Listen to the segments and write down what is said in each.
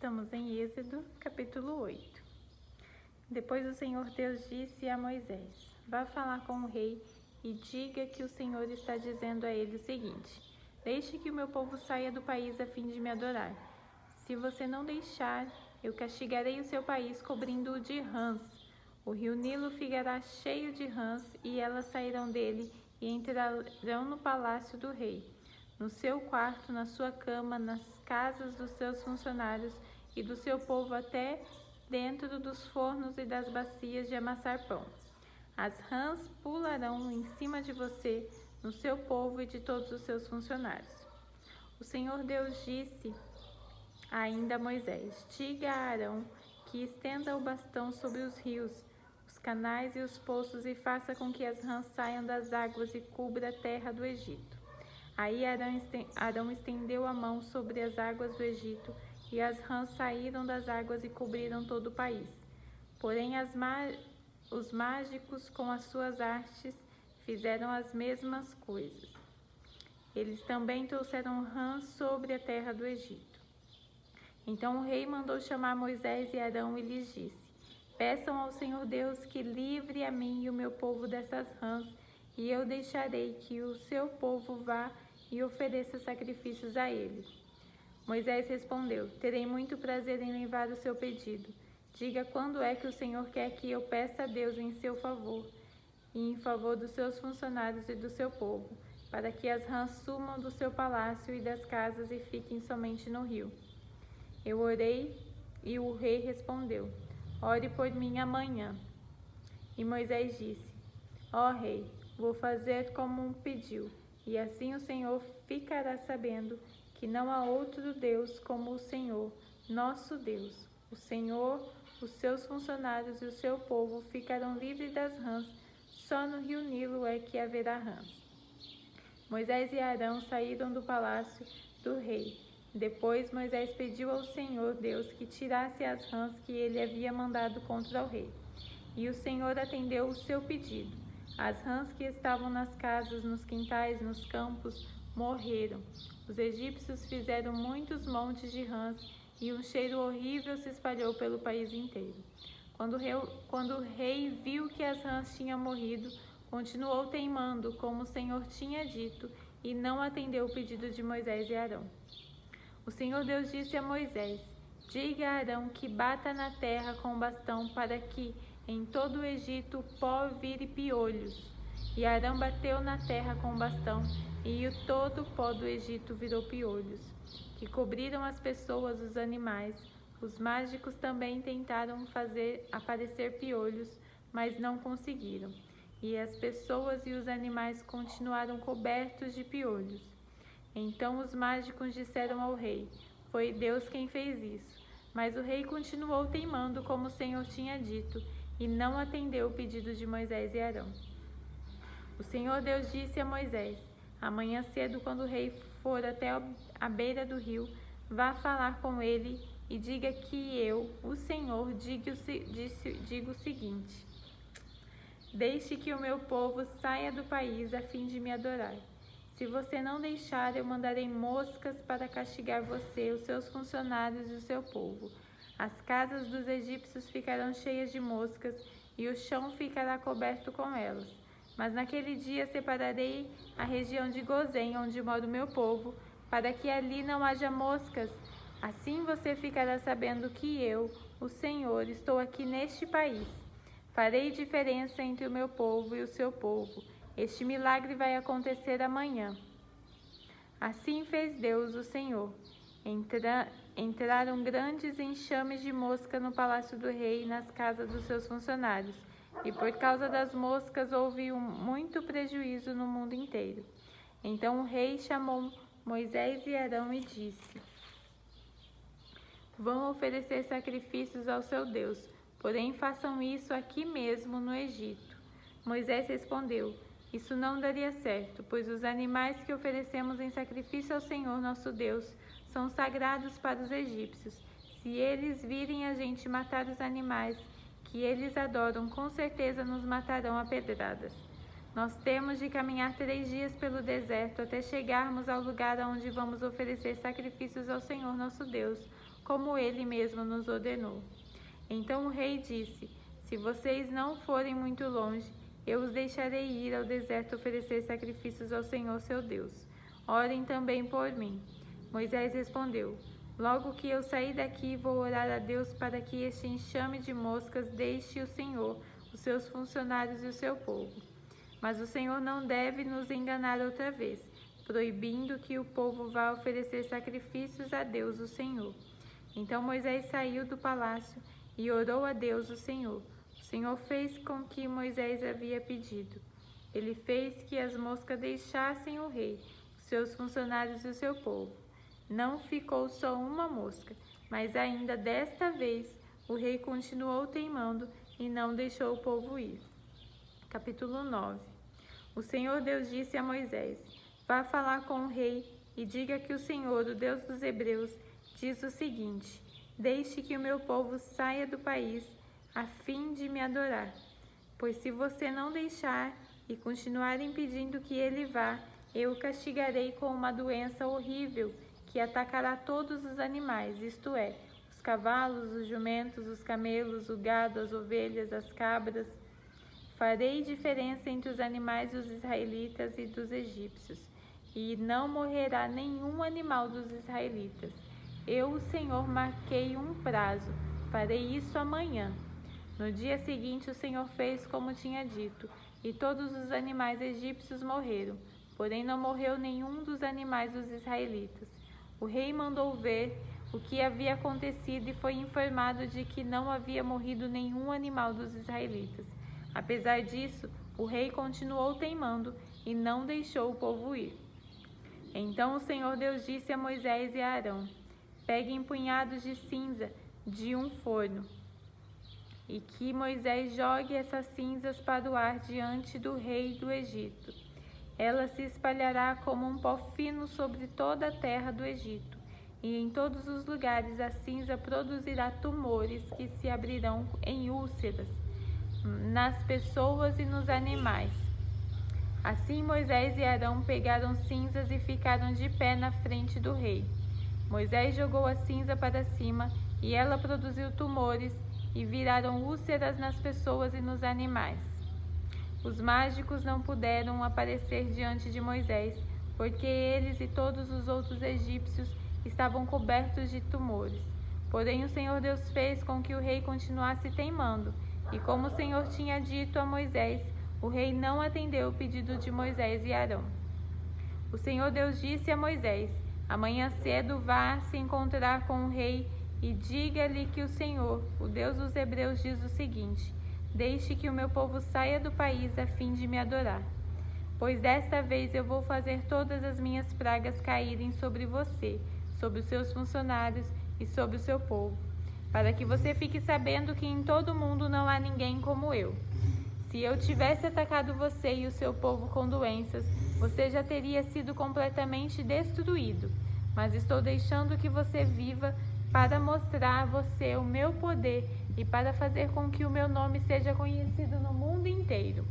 Estamos em Êxodo, capítulo 8. Depois o Senhor Deus disse a Moisés: Vá falar com o rei e diga que o Senhor está dizendo a ele o seguinte: Deixe que o meu povo saia do país a fim de me adorar. Se você não deixar, eu castigarei o seu país cobrindo-o de rãs. O rio Nilo ficará cheio de rãs e elas sairão dele e entrarão no palácio do rei, no seu quarto, na sua cama, nas casas dos seus funcionários e do seu povo, até dentro dos fornos e das bacias de amassar pão. As rãs pularão em cima de você, no seu povo e de todos os seus funcionários. O Senhor Deus disse ainda a Moisés: Diga a Arão que estenda o bastão sobre os rios, os canais e os poços e faça com que as rãs saiam das águas e cubra a terra do Egito. Aí Arão estendeu a mão sobre as águas do Egito, e as rãs saíram das águas e cobriram todo o país. Porém, os mágicos, com as suas artes, fizeram as mesmas coisas. Eles também trouxeram rãs sobre a terra do Egito. Então o rei mandou chamar Moisés e Arão e lhes disse: Peçam ao Senhor Deus que livre a mim e o meu povo dessas rãs, e eu deixarei que o seu povo vá e ofereça sacrifícios a ele. Moisés respondeu: Terei muito prazer em levar o seu pedido. Diga quando é que o Senhor quer que eu peça a Deus em seu favor e em favor dos seus funcionários e do seu povo, para que as rãs sumam do seu palácio e das casas e fiquem somente no rio. Eu orei e o rei respondeu: Ore por mim amanhã. E Moisés disse: Ó rei, vou fazer como pediu, e assim o Senhor ficará sabendo que não há outro Deus como o Senhor, nosso Deus. O Senhor, os seus funcionários e o seu povo ficarão livres das rãs, só no rio Nilo é que haverá rãs. Moisés e Arão saíram do palácio do rei. Depois Moisés pediu ao Senhor Deus que tirasse as rãs que ele havia mandado contra o rei. E o Senhor atendeu o seu pedido. As rãs que estavam nas casas, nos quintais, nos campos, morreram. Os egípcios fizeram muitos montes de rãs e um cheiro horrível se espalhou pelo país inteiro. Quando o rei viu que as rãs tinham morrido, continuou teimando, como o Senhor tinha dito, e não atendeu o pedido de Moisés e Arão. O Senhor Deus disse a Moisés: Diga a Arão que bata na terra com o bastão para que em todo o Egito o pó vire piolhos. E Arão bateu na terra com o bastão, e todo o pó do Egito virou piolhos, que cobriram as pessoas, os animais. Os mágicos também tentaram fazer aparecer piolhos, mas não conseguiram. E as pessoas e os animais continuaram cobertos de piolhos. Então os mágicos disseram ao rei: Foi Deus quem fez isso. Mas o rei continuou teimando como o Senhor tinha dito, e não atendeu o pedido de Moisés e Arão. O Senhor Deus disse a Moisés: Amanhã cedo, quando o rei for até a beira do rio, vá falar com ele e diga que eu, o Senhor, digo o seguinte: Deixe que o meu povo saia do país a fim de me adorar. Se você não deixar, eu mandarei moscas para castigar você, os seus funcionários e o seu povo. As casas dos egípcios ficarão cheias de moscas e o chão ficará coberto com elas. Mas naquele dia separarei a região de Gozém, onde mora o meu povo, para que ali não haja moscas. Assim você ficará sabendo que eu, o Senhor, estou aqui neste país. Farei diferença entre o meu povo e o seu povo. Este milagre vai acontecer amanhã. Assim fez Deus, o Senhor. Entraram grandes enxames de mosca no palácio do rei e nas casas dos seus funcionários. E por causa das moscas houve muito prejuízo no mundo inteiro. Então o rei chamou Moisés e Arão e disse: Vão oferecer sacrifícios ao seu Deus, porém façam isso aqui mesmo no Egito. Moisés respondeu: Isso não daria certo, pois os animais que oferecemos em sacrifício ao Senhor nosso Deus são sagrados para os egípcios. Se eles virem a gente matar os animais que eles adoram, com certeza nos matarão a pedradas. Nós temos de caminhar 3 dias pelo deserto até chegarmos ao lugar onde vamos oferecer sacrifícios ao Senhor nosso Deus, como ele mesmo nos ordenou. Então o rei disse: se vocês não forem muito longe, eu os deixarei ir ao deserto oferecer sacrifícios ao Senhor seu Deus. Orem também por mim. Moisés respondeu: logo que eu sair daqui, vou orar a Deus para que este enxame de moscas deixe o Senhor, os seus funcionários e o seu povo. Mas o Senhor não deve nos enganar outra vez, proibindo que o povo vá oferecer sacrifícios a Deus, o Senhor. Então Moisés saiu do palácio e orou a Deus, o Senhor. O Senhor fez com que Moisés havia pedido. Ele fez que as moscas deixassem o rei, os seus funcionários e o seu povo. Não ficou só uma mosca, mas ainda desta vez o rei continuou teimando e não deixou o povo ir. Capítulo 9. O Senhor Deus disse a Moisés: vá falar com o rei e diga que o Senhor, o Deus dos Hebreus, diz o seguinte: deixe que o meu povo saia do país a fim de me adorar. Pois se você não deixar e continuar impedindo que ele vá, eu o castigarei com uma doença horrível que atacará todos os animais, isto é, os cavalos, os jumentos, os camelos, o gado, as ovelhas, as cabras. Farei diferença entre os animais dos israelitas e dos egípcios, e não morrerá nenhum animal dos israelitas. Eu, o Senhor, marquei um prazo. Farei isso amanhã. No dia seguinte, o Senhor fez como tinha dito, e todos os animais egípcios morreram, porém não morreu nenhum dos animais dos israelitas. O rei mandou ver o que havia acontecido e foi informado de que não havia morrido nenhum animal dos israelitas. Apesar disso, o rei continuou teimando e não deixou o povo ir. Então o Senhor Deus disse a Moisés e a Arão: peguem punhados de cinza de um forno, e que Moisés jogue essas cinzas para o ar diante do rei do Egito. Ela se espalhará como um pó fino sobre toda a terra do Egito, e em todos os lugares a cinza produzirá tumores que se abrirão em úlceras nas pessoas e nos animais. Assim Moisés e Arão pegaram cinzas e ficaram de pé na frente do rei. Moisés jogou a cinza para cima e ela produziu tumores e viraram úlceras nas pessoas e nos animais. Os mágicos não puderam aparecer diante de Moisés, porque eles e todos os outros egípcios estavam cobertos de tumores. Porém o Senhor Deus fez com que o rei continuasse teimando, e como o Senhor tinha dito a Moisés, o rei não atendeu o pedido de Moisés e Arão. O Senhor Deus disse a Moisés: amanhã cedo vá se encontrar com o rei e diga-lhe que o Senhor, o Deus dos Hebreus, diz o seguinte: deixe que o meu povo saia do país a fim de me adorar. Pois desta vez eu vou fazer todas as minhas pragas caírem sobre você, sobre os seus funcionários e sobre o seu povo, para que você fique sabendo que em todo o mundo não há ninguém como eu. Se eu tivesse atacado você e o seu povo com doenças, você já teria sido completamente destruído. Mas estou deixando que você viva para mostrar a você o meu poder e para fazer com que o meu nome seja conhecido no mundo inteiro.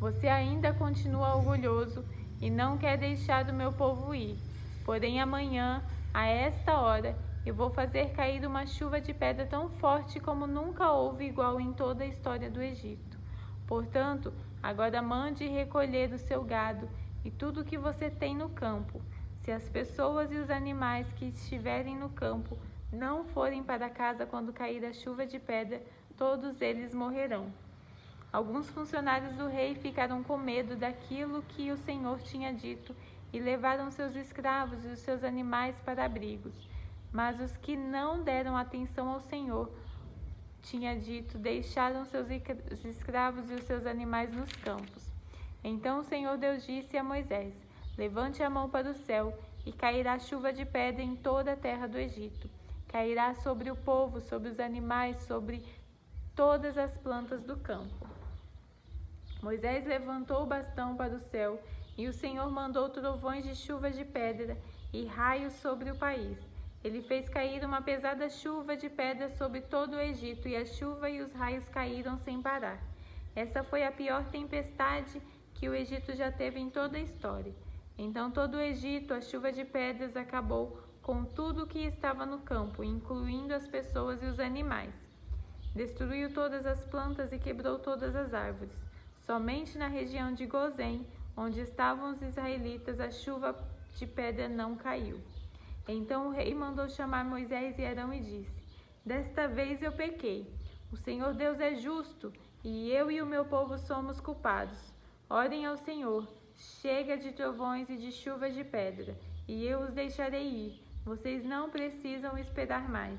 Você ainda continua orgulhoso e não quer deixar o meu povo ir. Porém amanhã, a esta hora, eu vou fazer cair uma chuva de pedra tão forte como nunca houve igual em toda a história do Egito. Portanto, agora mande recolher o seu gado e tudo o que você tem no campo. Se as pessoas e os animais que estiverem no campo não forem para casa quando cair a chuva de pedra, todos eles morrerão. Alguns funcionários do rei ficaram com medo daquilo que o Senhor tinha dito e levaram seus escravos e os seus animais para abrigos. Mas os que não deram atenção ao Senhor tinha dito, deixaram seus escravos e os seus animais nos campos. Então o Senhor Deus disse a Moisés: levante a mão para o céu e cairá chuva de pedra em toda a terra do Egito. Cairá sobre o povo, sobre os animais, sobre todas as plantas do campo. Moisés levantou o bastão para o céu e o Senhor mandou trovões de chuva de pedra e raios sobre o país. Ele fez cair uma pesada chuva de pedra sobre todo o Egito, e a chuva e os raios caíram sem parar. Essa foi a pior tempestade que o Egito já teve em toda a história. Então todo o Egito, a chuva de pedras acabou com tudo que estava no campo, incluindo as pessoas e os animais. Destruiu todas as plantas e quebrou todas as árvores. Somente na região de Gozém, onde estavam os israelitas, a chuva de pedra não caiu. Então o rei mandou chamar Moisés e Arão e disse: Desta vez eu pequei. O Senhor Deus é justo, e eu e o meu povo somos culpados. Orem ao Senhor. Chega de trovões e de chuvas de pedra, e eu os deixarei ir. Vocês não precisam esperar mais.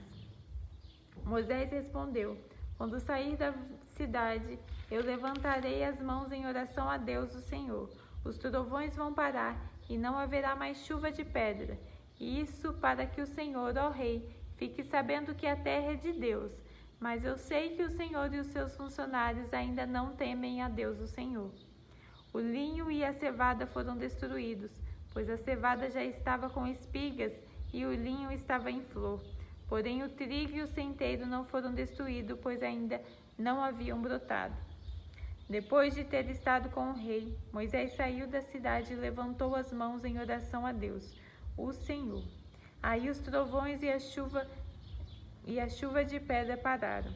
Moisés respondeu: Quando sair da cidade, eu levantarei as mãos em oração a Deus, o Senhor. Os trovões vão parar e não haverá mais chuva de pedra. Isso para que o Senhor, ó Rei, fique sabendo que a terra é de Deus. Mas eu sei que o Senhor e os seus funcionários ainda não temem a Deus, o Senhor. O linho e a cevada foram destruídos, pois a cevada já estava com espigas e o linho estava em flor. Porém o trigo e o centeio não foram destruídos, pois ainda não haviam brotado. Depois de ter estado com o rei, Moisés saiu da cidade e levantou as mãos em oração a Deus, o Senhor. Aí os trovões e a chuva de pedra pararam.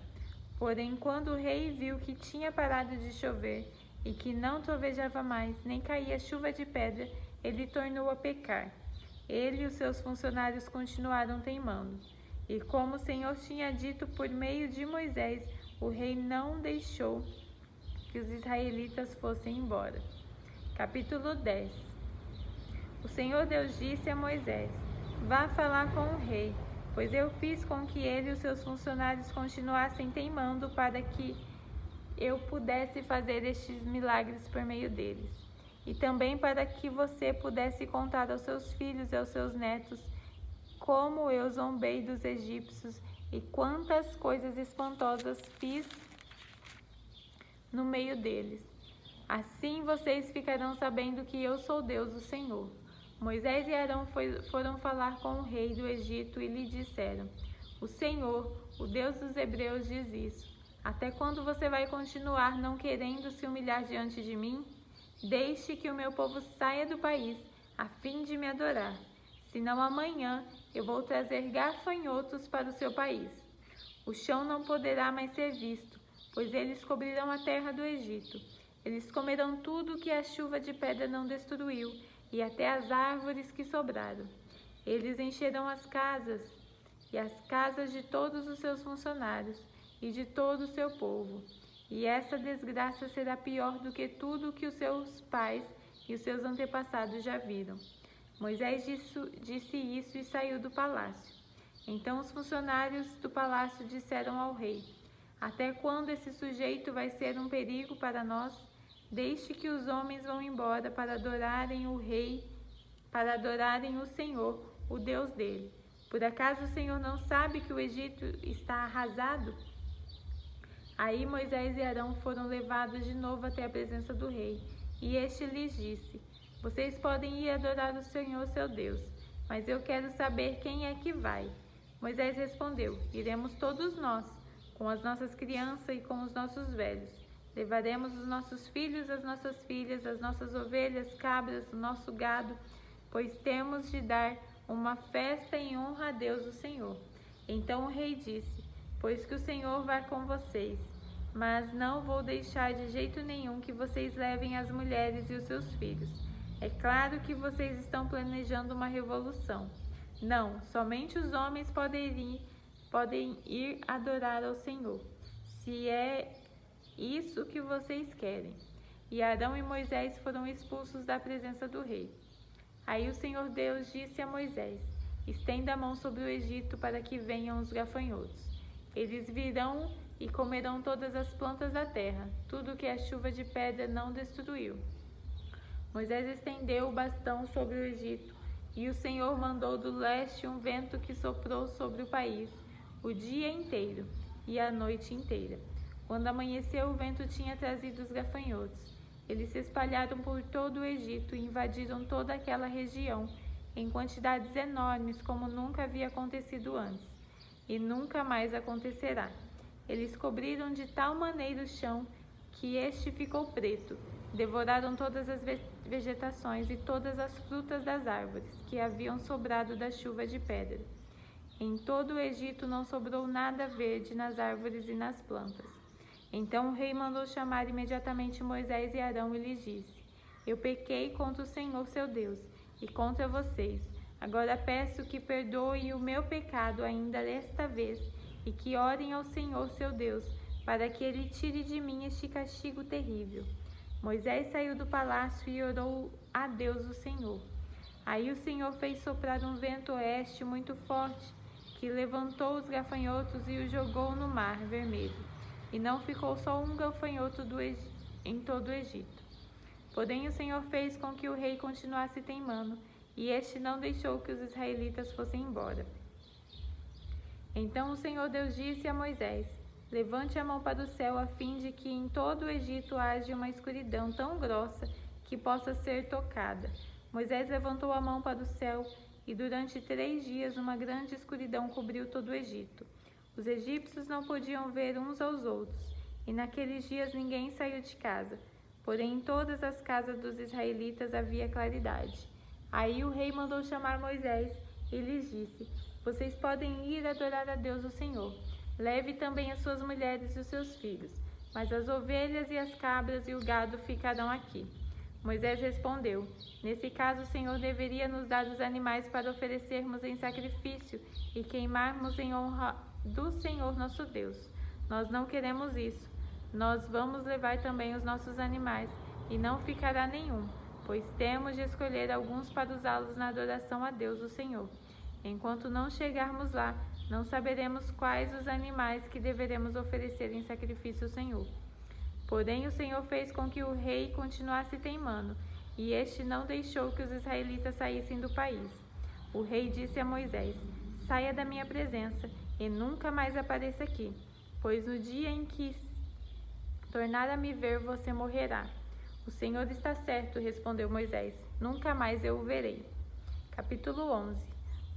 Porém, quando o rei viu que tinha parado de chover e que não trovejava mais, nem caía chuva de pedra, ele tornou a pecar. Ele e os seus funcionários continuaram teimando. E como o Senhor tinha dito por meio de Moisés, o rei não deixou que os israelitas fossem embora. Capítulo 10. O Senhor Deus disse a Moisés: Vá falar com o rei, pois eu fiz com que ele e os seus funcionários continuassem teimando para que eu pudesse fazer estes milagres por meio deles. E também para que você pudesse contar aos seus filhos e aos seus netos como eu zombei dos egípcios e quantas coisas espantosas fiz no meio deles. Assim vocês ficarão sabendo que eu sou Deus, o Senhor. Moisés e Arão foram falar com o rei do Egito e lhe disseram: O Senhor, o Deus dos hebreus, diz isso: Até quando você vai continuar não querendo se humilhar diante de mim? Deixe que o meu povo saia do país, a fim de me adorar. Senão amanhã eu vou trazer gafanhotos para o seu país. O chão não poderá mais ser visto, pois eles cobrirão a terra do Egito. Eles comerão tudo que a chuva de pedra não destruiu, e até as árvores que sobraram. Eles encherão as casas e as casas de todos os seus funcionários e de todo o seu povo. E essa desgraça será pior do que tudo que os seus pais e os seus antepassados já viram. Moisés disse isso e saiu do palácio. Então os funcionários do palácio disseram ao rei: Até quando esse sujeito vai ser um perigo para nós? Deixe que os homens vão embora para adorarem o rei, para adorarem o Senhor, o Deus dele. Por acaso o Senhor não sabe que o Egito está arrasado? Aí Moisés e Arão foram levados de novo até a presença do rei, e este lhes disse: Vocês podem ir adorar o Senhor, seu Deus, mas eu quero saber quem é que vai. Moisés respondeu: Iremos todos nós, com as nossas crianças e com os nossos velhos. Levaremos os nossos filhos, as nossas filhas, as nossas ovelhas, cabras, o nosso gado, pois temos de dar uma festa em honra a Deus, o Senhor. Então o rei disse: Pois que o Senhor vá com vocês, mas não vou deixar de jeito nenhum que vocês levem as mulheres e os seus filhos. É claro que vocês estão planejando uma revolução. Não, somente os homens podem ir adorar ao Senhor, se é isso que vocês querem. E Arão e Moisés foram expulsos da presença do rei. Aí o Senhor Deus disse a Moisés: Estenda a mão sobre o Egito para que venham os gafanhotos. Eles virão e comerão todas as plantas da terra, tudo que a chuva de pedra não destruiu. Moisés estendeu o bastão sobre o Egito, e o Senhor mandou do leste um vento que soprou sobre o país o dia inteiro e a noite inteira. Quando amanheceu, o vento tinha trazido os gafanhotos. Eles se espalharam por todo o Egito e invadiram toda aquela região em quantidades enormes, como nunca havia acontecido antes, e nunca mais acontecerá. Eles cobriram de tal maneira o chão que este ficou preto. Devoraram todas as vegetações e todas as frutas das árvores que haviam sobrado da chuva de pedra. Em todo o Egito não sobrou nada verde nas árvores e nas plantas. Então o rei mandou chamar imediatamente Moisés e Arão e lhes disse: Eu pequei contra o Senhor seu Deus e contra vocês. Agora peço que perdoe o meu pecado ainda desta vez e que orem ao Senhor seu Deus, para que ele tire de mim este castigo terrível. Moisés saiu do palácio e orou a Deus o Senhor. Aí o Senhor fez soprar um vento oeste muito forte, que levantou os gafanhotos e os jogou no mar vermelho. E não ficou só um gafanhoto em todo o Egito. Porém o Senhor fez com que o rei continuasse teimando, e este não deixou que os israelitas fossem embora. Então o Senhor Deus disse a Moisés: Levante a mão para o céu, a fim de que em todo o Egito haja uma escuridão tão grossa que possa ser tocada. Moisés levantou a mão para o céu, e durante 3 dias uma grande escuridão cobriu todo o Egito. Os egípcios não podiam ver uns aos outros, e naqueles dias ninguém saiu de casa. Porém, em todas as casas dos israelitas havia claridade. Aí o rei mandou chamar Moisés e lhes disse: Vocês podem ir adorar a Deus o Senhor. Leve também as suas mulheres e os seus filhos, mas as ovelhas e as cabras e o gado ficarão aqui. Moisés respondeu: Nesse caso o Senhor deveria nos dar os animais para oferecermos em sacrifício e queimarmos em honra do Senhor nosso Deus. Nós não queremos isso. Nós vamos levar também os nossos animais, e não ficará nenhum, pois temos de escolher alguns para usá-los na adoração a Deus o Senhor. Enquanto não chegarmos lá, não saberemos quais os animais que deveremos oferecer em sacrifício ao Senhor. Porém, o Senhor fez com que o rei continuasse teimando, e este não deixou que os israelitas saíssem do país. O rei disse a Moisés: Saia da minha presença e nunca mais apareça aqui, pois no dia em que tornar a me ver, você morrerá. O Senhor está certo, respondeu Moisés. Nunca mais eu o verei. Capítulo 11.